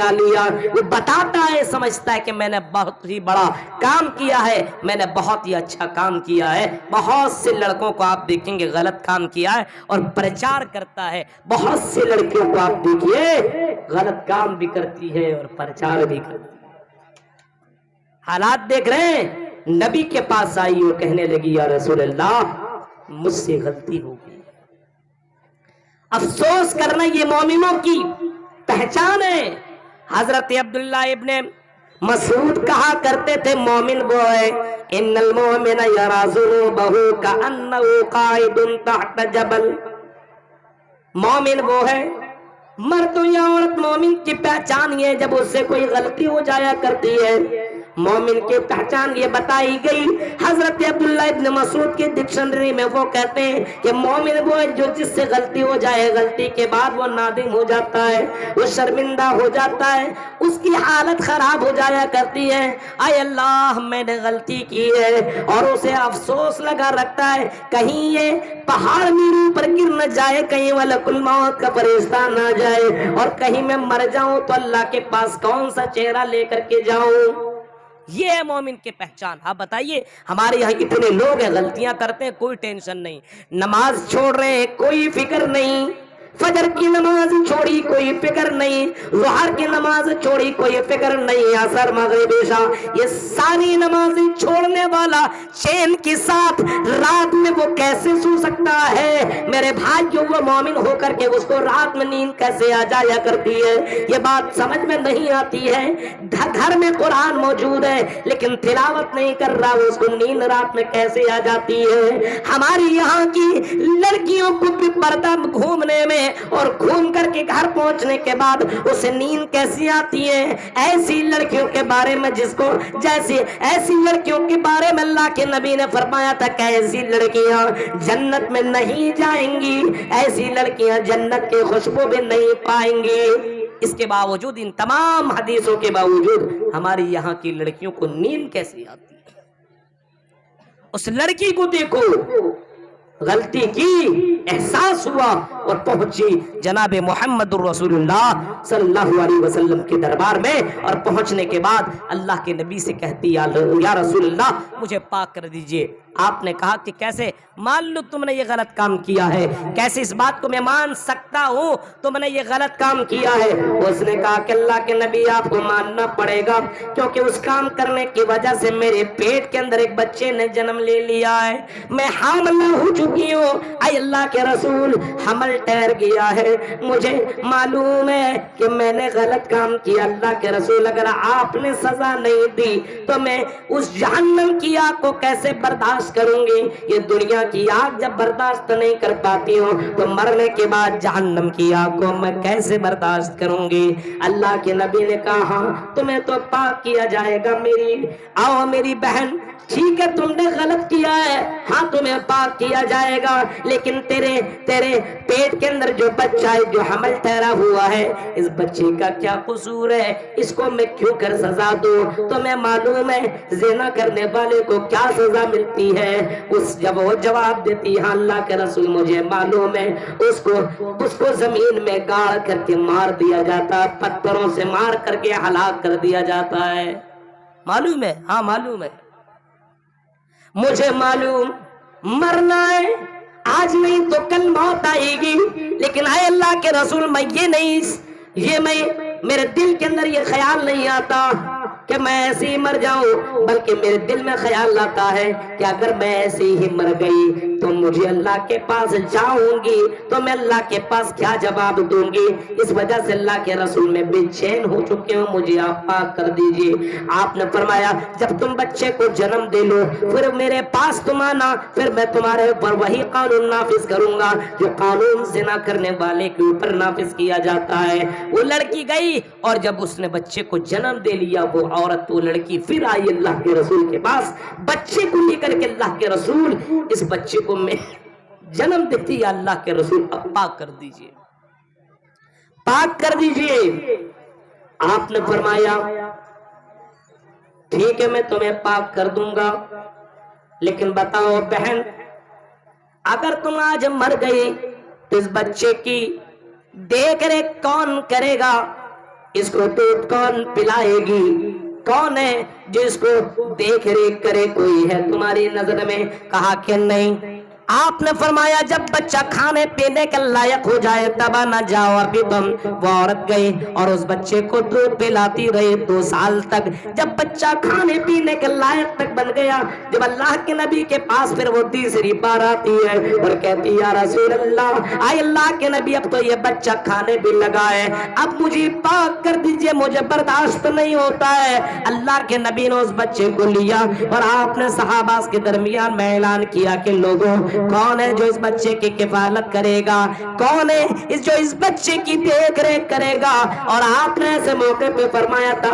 نکال لیا. وہ بتاتا ہے, سمجھتا ہے کہ میں نے بہت ہی بڑا کام کیا ہے, میں نے بہت ہی اچھا کام کیا ہے. بہت سے لڑکوں کو آپ دیکھیں گے غلط کام کیا ہے اور پرچار کرتا ہے. بہت سے لڑکیوں کو آپ دیکھیے غلط کام بھی کرتی ہے اور پرچار بھی کرتی ہے. حالات دیکھ رہے ہیں. نبی کے پاس آئی, وہ کہنے لگی یا رسول اللہ مجھ سے غلطی ہو گئی. افسوس کرنا یہ مومنوں کی پہچان ہے. حضرت عبداللہ ابن مسعود کہا کرتے تھے مومن وہ ہے ان المؤمن یری ذنوبہ کأنہ قاعد تحت جبل. مومن وہ ہے, مرد یا عورت, مومن کی پہچان یہ جب اس سے کوئی غلطی ہو جایا کرتی ہے. مومن کی پہچان یہ بتائی گئی. حضرت عبداللہ ابن مسعود کی ڈکشنری میں وہ کہتے ہیں کہ مومن وہ ہے جو جس سے غلطی ہو جائے, غلطی کے بعد وہ نادم ہو جاتا ہے, وہ شرمندہ ہو جاتا ہے, اس کی حالت خراب ہو جایا کرتی ہے. اے اللہ میں نے غلطی کی ہے, اور اسے افسوس لگا رکھتا ہے کہیں یہ پہاڑ میرے پر گر نہ جائے, کہیں ملک الموت کا فرشتہ نہ جائے, اور کہیں میں مر جاؤں تو اللہ کے پاس کون سا چہرہ لے کر کے جاؤں. یہ ہے مومن کے پہچان. آپ بتائیے ہمارے یہاں اتنے لوگ ہیں غلطیاں کرتے ہیں کوئی ٹینشن نہیں, نماز چھوڑ رہے ہیں کوئی فکر نہیں, فجر کی نماز چھوڑی کوئی فکر نہیں, ظہر کی نماز چھوڑی کوئی فکر نہیں, عصر مغرب عشاء یہ ساری نمازیں چھوڑنے والا چین کے ساتھ رات میں وہ کیسے سو سکتا ہے؟ میرے بھائی جو وہ مومن ہو کر کے اس کو رات میں نیند کیسے آ جایا کرتی ہے؟ یہ بات سمجھ میں نہیں آتی ہے. گھر میں قرآن موجود ہے لیکن تلاوت نہیں کر رہا, اس کو نیند رات میں کیسے آ جاتی ہے؟ ہماری یہاں کی لڑکیوں کو بھی پردہ گھومنے میں اور گھوم کر کے گھر پہنچنے کے بعد اسے نیند کیسی آتی ہے؟ ایسی لڑکیوں کے بارے میں ایسی لڑکیوں کے بارے میں اللہ کے نبی نے فرمایا تھا کہ ایسی لڑکیاں جنت میں نہیں جائیں گی, ایسی لڑکیاں جنت کے خوشبو بھی نہیں پائیں گی. اس کے باوجود, ان تمام حدیثوں کے باوجود ہماری یہاں کی لڑکیوں کو نیند کیسی آتی ہے؟ اس لڑکی کو دیکھو, غلطی کی, احساس ہوا اور پہنچی جناب محمد الرسول اللہ صلی اللہ علیہ وسلم کے دربار میں, اور پہنچنے کے بعد اللہ کے نبی سے کہتی یا رسول اللہ مجھے پاک کر دیجئے. آپ نے کہا کہ کیسے مان لو تم نے یہ غلط کام کیا ہے, کیسے اس بات کو میں مان سکتا ہوں تم نے یہ غلط کام کیا ہے؟ اس نے کہا کہ اللہ کے نبی آپ کو ماننا پڑے گا کیونکہ اس کام کرنے کی وجہ سے میرے پیٹ کے اندر ایک بچے نے جنم لے لیا ہے, میں حاملہ ہو چکی ہوں. اے اللہ کے رسول حمل ٹھہر گیا ہے, مجھے معلوم ہے کہ میں نے غلط کام کیا. اللہ کے رسول اگر آپ نے سزا نہیں دی تو میں اس جہنم کی آگ کو کیسے برداشت کروں گی؟ یہ دنیا کی آگ جب برداشت نہیں کر پاتی ہوں تو مرنے کے بعد جہنم کی آگ کو میں کیسے برداشت کروں گی؟ اللہ کے نبی نے کہا ہاں تمہیں تو پاک کیا جائے گا. میری بہن ٹھیک ہے تم نے غلط کیا ہے, ہاں تمہیں پاک کیا جائے گا, لیکن تیرے پیٹ کے اندر جو بچہ ہے جو حمل ٹھہرا ہوا ہے, اس بچے کا کیا قصور ہے؟ اس کو میں کیوں کر سزا دوں؟ تمہیں معلوم ہے زنا کرنے والے کو کیا سزا ملتی ہے؟ جب وہ جواب دیتی ہاں اللہ کے رسول مجھے معلوم ہے, اس کو زمین میں گاڑ کر کے مار دیا جاتا, پتھروں سے مار کر کے ہلاک کر دیا جاتا ہے. معلوم ہے؟ ہاں معلوم ہے, مجھے معلوم, مرنا ہے آج نہیں تو کل موت آئے گی, لیکن اے اللہ کے رسول میرے دل کے اندر یہ خیال نہیں آتا کہ میں ایسے ہی مر جاؤں, بلکہ میرے دل میں خیال آتا ہے کہ اگر میں ایسے ہی مر گئی تو مجھے اللہ کے پاس جاؤں گی تو میں اللہ کے پاس کیا جواب دوں گی؟ اس وجہ سے اللہ کے رسول میں بے چین ہو چکے ہوں, مجھے آپ پاک کر دیجئے. آپ نے فرمایا جب تم بچے کو جنم دے لو پھر میرے پاس تم آنا, پھر میں تمہارے اوپر وہی قانون نافذ کروں گا جو قانون زنا کرنے والے کے اوپر نافذ کیا جاتا ہے. وہ لڑکی گئی اور جب اس نے بچے کو جنم دے لیا, وہ عورت وہ لڑکی پھر آئی اللہ کے رسول کے پاس بچے کو لے کر کے. اللہ کے رسول اس بچے کو میں جنم دیتی ہے, اللہ کے رسول اب پاک کر دیجئے, پاک کر دیجئے. آپ نے فرمایا ٹھیک ہے میں تمہیں پاک کر دوں گا, لیکن بتاؤ بہن اگر تم آج مر گئی تو اس بچے کی دیکھ ریکھ کون کرے گا؟ इसको दूध कौन पिलाएगी? कौन है जो इसको देख रेख करे? कोई है तुम्हारी नजर में? कहा कि नहीं। आपने फरमाया जब बच्चा खाने पीने के लायक हो जाए तब ना जाओ। अभी तुम वो औरत गई और उस बच्चे को दूध पिलाती रही 2 साल तक। जब बच्चा खाने पीने के लायक तक बन गया, जब अल्लाह के नबी के पास फिर वो तीसरी बार आती है और कहती या रसूल अल्लाह, आए अल्लाह के नबी अब तो ये बच्चा खाने भी लगा है, अब मुझे पाक कर दीजिए, मुझे बर्दाश्त नहीं होता है। अल्लाह के नबी ने उस बच्चे को लिया और आपने सहाबा के दरमियान में ऐलान किया कि लोगों, कौन है जो इस बच्चे की किफालत करेगा? कौन है जो इस बच्चे की देख रेख करेगा? और आपने ऐसे मौके पे फरमाया था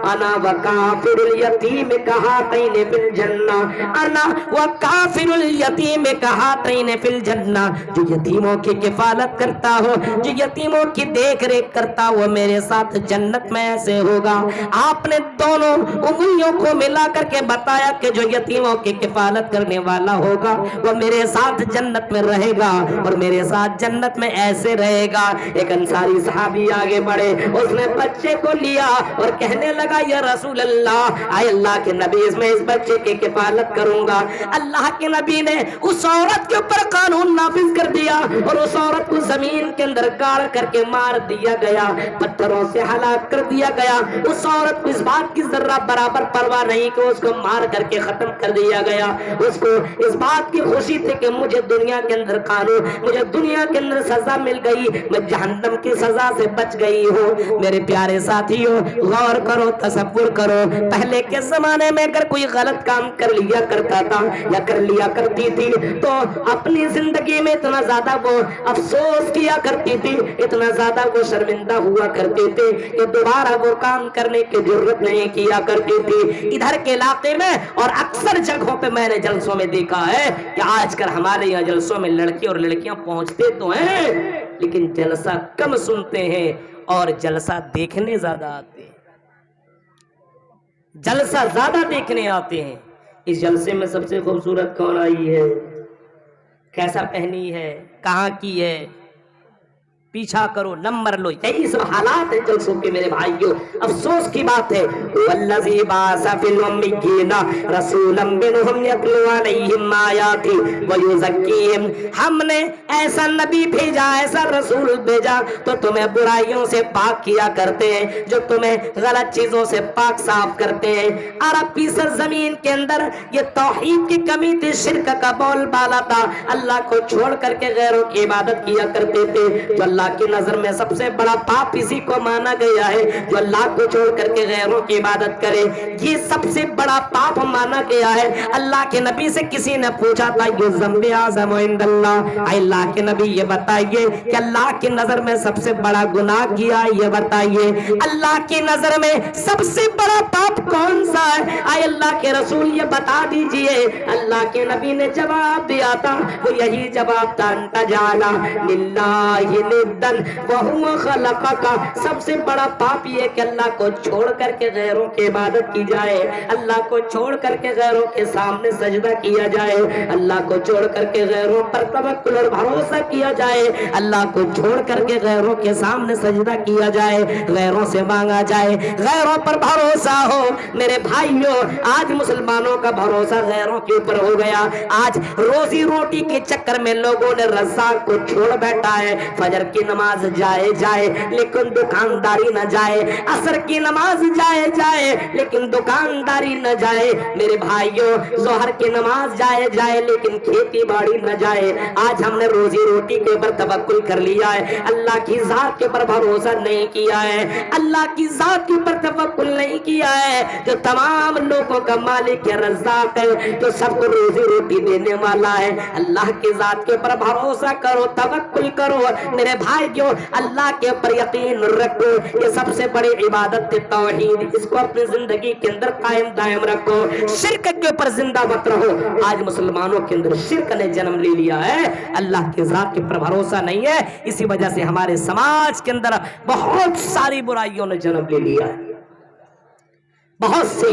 अना व काफिरुल यतीम कहातैन फिल जन्ना, अना व काफिरुल यतीम कहातैन फिल जन्ना। जो यतीमों की किफालत करता हो, जो यतीमों की देख रेख करता हो, मेरे साथ जन्नत में ऐसे होगा। आपने दोनों उंगलियों को मिला करके बताया कि जो यतीमों की किफालत करने वाला होगा वो मेरे साथ जन्नत में रहेगा और मेरे साथ जन्नत में ऐसे रहेगा। एक अंसारी सहाबी आगे बढ़े, उसने बच्चे को लिया और कहने लगा या रसूल अल्लाह, आए अल्लाह के नबी, इसमें इस बच्चे की किफालत करूंगा। अल्लाह के नबी ने उस औरत के ऊपर कानून नाफिज कर दिया और उस औरत को जमीन के अंदर गाड़ करके मार दिया गया, पत्थरों से हलाक कर दिया गया। उस औरत को इस बात की जर्रा बराबर परवाह नहीं कि उसको मार करके खत्म कर दिया गया। उसको इस बात की खुशी थी कि मुझे दुनिया के अंदर कानून, मुझे दुनिया के अंदर सजा मिल गई, मैं जहन्नम की सजा से बच गई हूँ। मेरे प्यारे साथियों, गौर करो, तसव्वुर करो, पहले के जमाने में अगर कोई गलत काम कर लिया करता था या कर लिया करती थी तो अपनी जिंदगी में इतना ज्यादा वो अफसोस किया करती थी, इतना ज्यादा वो शर्मिंदा हुआ करते थे कि दोबारा वो काम करने की जरूरत नहीं किया करती थी। इधर के इलाके में और अक्सर जगहों पे मैंने जलसों में देखा है कि आजकल हमारे यहाँ जलसों में लड़के और लड़कियां पहुंचते तो हैं लेकिन जलसा कम सुनते हैं और जलसा देखने ज्यादा आते हैं। जलसा ज्यादा देखने आते हैं। इस जलसे में सबसे खूबसूरत कौन आई है, कैसा पहनी है, कहाँ की है, पीछा करो, नंबर लो। यही सब हालात है जलसों के मेरे भाइयों। अफसोस की बात है, वल्लज़ी बाअसा फिल उम्मिय्यीना रसूलन मिनहुम यतलू अलैहिम आयाति व युज़क्कीहिम। हमने ऐसा नबी भेजा, ऐसा रसूल भेजा तो तुम्हें बुराइयों से पाक किया करते हैं, जो तुम्हें गलत चीजों से पाक साफ करते हैं। अरब की सरजमीन के अंदर ये तौहीद की कमी थी, शिर्क का बोलबाला था। अल्लाह को छोड़ करके गैरों की इबादत किया करते थे। तो अल्लाह की नजर में सबसे बड़ा पाप इसी को माना गया है जो अल्लाह को छोड़ करके गैरों की इबादत करे। ये सबसे बड़ा पाप माना गया है। अल्लाह के नबी से किसी ने पूछा था ये ज़म्बे आज़म इंदल्लाह, अल्लाह के नबी ये बताइए कि अल्लाह की नजर में सबसे बड़ा गुनाह किया, ये बताइए अल्लाह की नजर में सबसे बड़ा पाप कौन सा है? आए अल्लाह के रसूल ये बता दीजिए। अल्लाह के नबी ने जवाब दिया था, वो यही जवाब था, अंता जाना लिल्लाहि निद्दन व हुवा खलक़का। सबसे बड़ा पाप ये कि अल्लाह को छोड़ करके गैरों की इबादत की जाए, अल्लाह को छोड़ करके गैरों के सामने सजदा किया जाए, अल्लाह को छोड़ करके गैरों पर तवक्कुल और भरोसा किया जाए, अल्लाह को छोड़ करके गैरों के सामने सजदा किया जाए, गैरों से मांगा जाए, गैरों पर भरोसा हो। मेरे भाइयों, आज मुसलमानों का भरोसा गैरों के ऊपर हो गया। आज रोजी रोटी के चक्कर में लोगों ने रज़्ज़ाक़ को छोड़ बैठा है। फजर की नमाज जाए लेकिन दुकानदारी न जाए, असर की नमाज जाए लेकिन दुकानदारी न जाए। मेरे भाइयों, जोहर की नमाज जाए लेकिन खेती बाड़ी न जाए। आज हमने रोजी रोटी के ऊपर तवक्कुल कर लिया है, अल्लाह की जात के ऊपर भरोसा नहीं किया है, अल्लाह की जात के ऊपर तवक्कुल नहीं किया है, जो तमाम लोगों का मालिक है, रज़्ज़ाक़ है, जो सबको रोजी रोटी देने वाला है। अल्लाह की जात के ऊपर भरोसा करो, तवक्कुल करो। मेरे भाइयों, अल्लाह के ऊपर यकीन रखो। ये सबसे बड़ी इबादत है तौहीद, इसको अपनी जिंदगी के अंदर कायम दायम रखो। शिर्क के ऊपर जिंदा मत रहो। आज मुसलमानों के अंदर शिर्क ने जन्म ले लिया है, अल्लाह के ज़ात के ऊपर भरोसा नहीं है। इसी वजह से हमारे समाज के अंदर बहुत सारी बुराइयों ने जन्म ले लिया है, बहुत सी।